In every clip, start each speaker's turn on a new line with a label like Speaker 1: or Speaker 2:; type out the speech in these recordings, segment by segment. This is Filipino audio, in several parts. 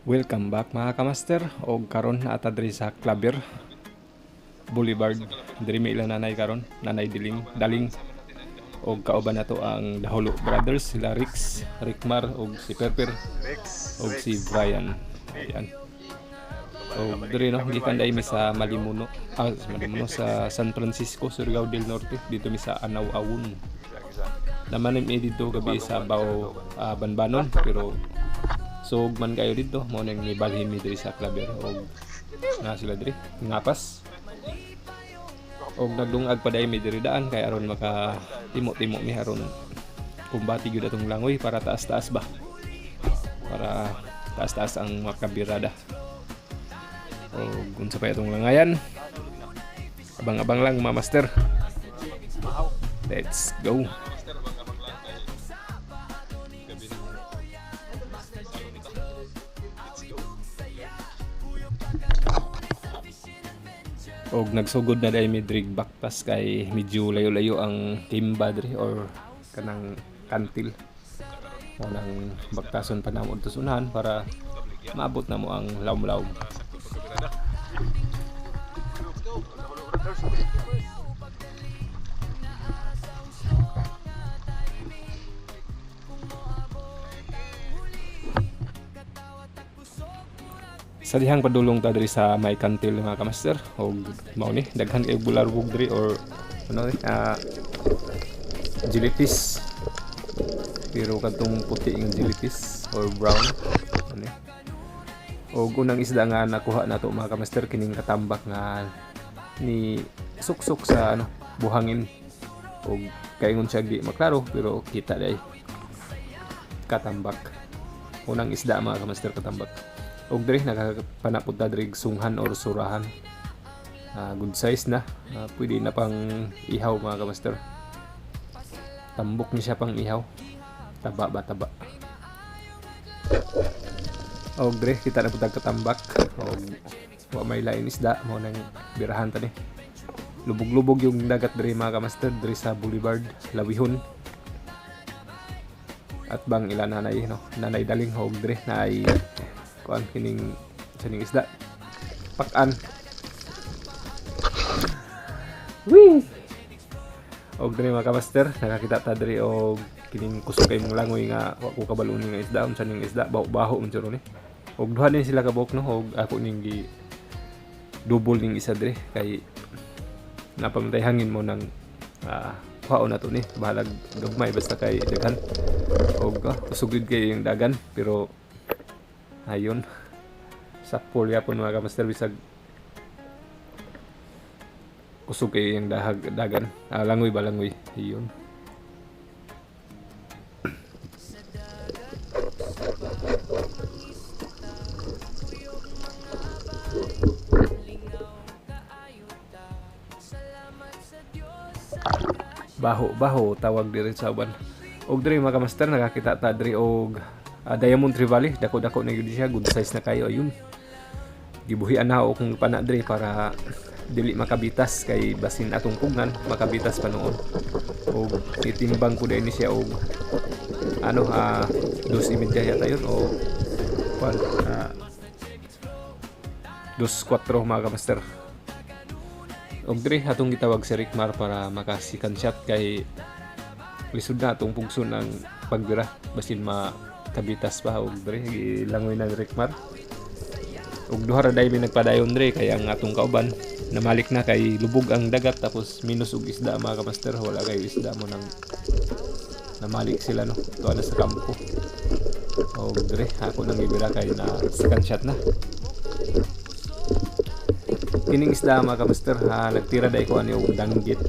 Speaker 1: Welcome back mga kamaster og karon na ata diri sa Claver Boulevard. Diri may ilang nanay karon, nanay Daling og kauban nato ang Daholo Brothers, sila Rickmar og si Perper og si Brian. Ayan. Og diri no gikan dai mi sa Malimuno sa San Francisco, Surigao del Norte, dito mi sa Anaw-Awon. Naman mi dito gabi sa Banbanon, pero so man kayo dito mo nang nibalhin mi diri sa Claver og na sila diri ngapas og nagdungag pa dai mi diri daan kay aron maka timo-timo mi aron kumbati gyud atong langoy para taas-taas ba, para taas-taas ang makabirada. Og unsa pa itong langayan, abang-abang lang mga master. Let's go. Og nagsugod na dahil may drig backpass kay medyo layo-layo ang timba diri or kanang kantil. O nang bagtason pa namo to sunahan para maabot na mo ang lawom-lawom. Sa dihang padulong ta diri sa may kantil mga kamaster og mao ni daghan kay bularbog diri or ano ni jellyfish, pero kadtong puti ng jellyfish or brown ano. Og unang isda nga nakuha nato mga kamaster kining katambak nga ni suksok sa buhangin og kaingon siya di maklaro pero kita day katambak. Unang isda mga kamaster, katambak. Og diri nakapanapod ta diri sunghan or surahan. Good size na. Pwede na pang ihaw mga kamaster. Tambok ni siya pang ihaw. Taba ba taba. Og diri kita na pud katambak. Og wa may lain isda mo nang birahan ta ni. Lubog-lubog yung dagat diri mga kamaster diri sa Boulevard, Lawihon. At bang ilan nanay nanay Daling og diri na ay kuan kining isda pakan. Og diri mga kamaster nakakita ta diri og kining kusog kay mong langoy nga wa ko kabalo nga isda unsa ning isda baho unsa ni. Og duha din sila kabok og ako ning gi double ning isa diri kay napamtay hangin mo nang kuhaon na to ni bahalag gagmay basta kay daghan og kusugid kay yung dagan pero ayun sa pool yapon mga kamaster bisag kusog kay yung dagan langoy ba langoy ayun. Baho tawag diri sa uban. Og diri mga kamaster nakakita ta diri og Diamond Trevally, dako-dako na yun siya, good size na kayo, ayun. Gibuhian na ako kung pana diri para dili makabitas kay basin atong pugnan makabitas pa noon. O titimbang ko din siya og 2.5 yata yun o 2.4 mga kamaster. Og diri atong gitawag si Rickmar para makasikan shot kay lisod na atong pugson ang pagbira basin kabitas pa og diri langoy ng Rickmar. Og duha ra day nagpadayon diri kay ang atong kauban namalik na kay lubog ang dagat tapos minus og isda mga kamaster, wala kay isda mo nang namalik sila tuwa na sa kampo. Og diri ako nang ibira kay na second shot na. Kining isda mga kamaster nagtira day ko ani og danggit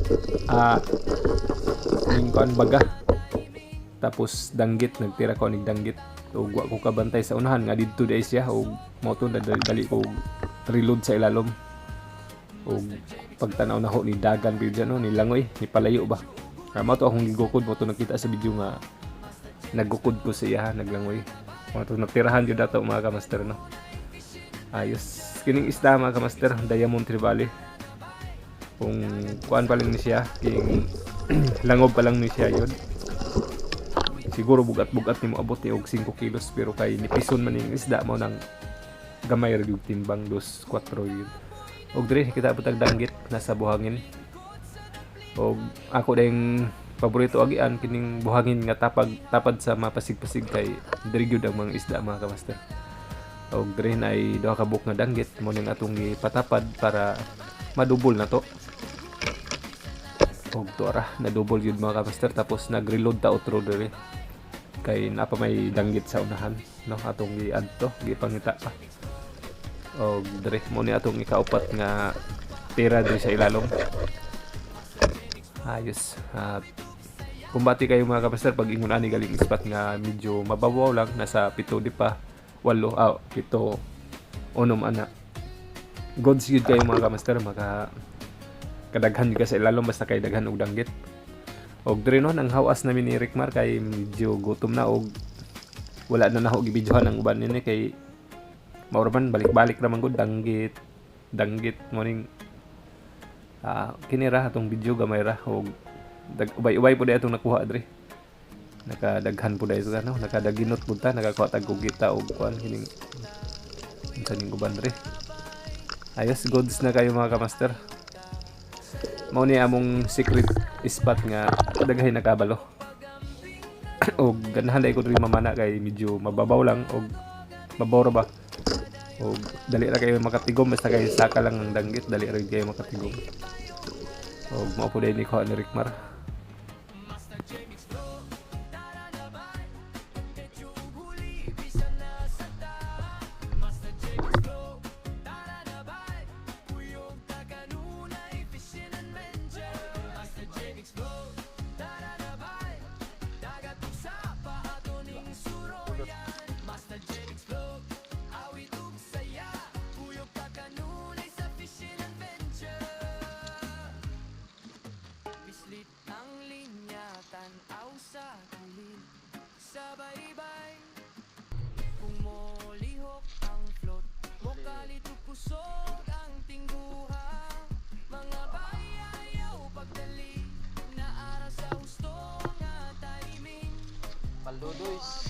Speaker 1: ning kuan baga. Tapos danggit nagtira ko ning danggit ug wa ko kabantay sa unahan nga didto day siya ug moto dali ko reload sa ilalom ug pagtanaw na ho ni dagan bid ni langoy ni palayo ba mo to akong gigukod mo to nakita sa video nga naggukod ko siya naglangoy mo to natirahan jud dato mga kamaster ayos kining isda mga kamaster Diamond Trevally kung kuan pa lang ni siya king langob pa lang ni siya yun. Siguro bugat-bugat ni mo abot ni og 5 kilos pero kay nipison man ning isda mo nang gamay ra gyud timbang 2-4 yun. Og diri kita butag danggit nasa buhangin. Og ako dayong paborito agian kining buhangin nga tapad sa mapasig-pasig kay diri gyud ang mga isda mga kamaster. Og diri na ay duha ka buok nga danggit mo ning atong gipatapad para madubol na to. Og tuara na double yun mga kamaster, tapos nag-reload ta outro diri kay napa may danggit sa unahan no atong gi-add to gipangita pa. Og diri mo ni atong ikaupat nga tira diri sa ilalom. Ayos. At kumbati kayo mga kamaster pag ingon ani galing spot nga medyo mababaw lang, nasa 7 di pa 7 unom ana. Gods yun kayo mga kamaster, maka kadaghan juga sa ilalom basta kay daghan og danggit. Og diri no nang hawas namin ni Rickmar kay medyo gutom na og wala na naho gibidyohan ang uban nini kay mauro man balik-balik ra man gud danggit morning kinira atong video gamay ra og ubay-ubay pud atong nakuha diri. Nakadaghan pud ito no, nakadaginot pud ta, nakakuha tag kugita og kuan kining unsa ning uban diri. Ayos, goods na kayo mga kamaster. Mao ni among secret spot nga daghay nakabalo. Og ganahan dai ko diri mamana kay medyo mababaw lang og mabaw ra ba. Og dali ra kayo makatigom basta kay saka lang ang danggit, dali ra kayo makatigom. Og mao po dai ni ko ni Rickmar.
Speaker 2: Paldodoys.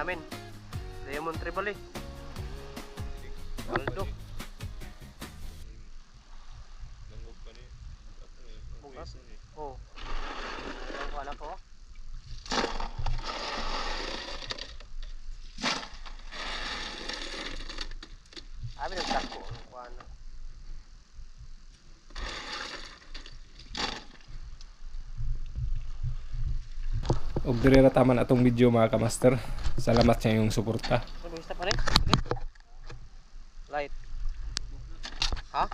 Speaker 2: Amin. Diamond Tribal eh. Paldo. Bukas. Oh. Ang anak ko. Abi nagtako ang kuana.
Speaker 1: Og diri ra taman atong video mga kamaster. Salamat sa inyong suporta.
Speaker 2: Light. Ha?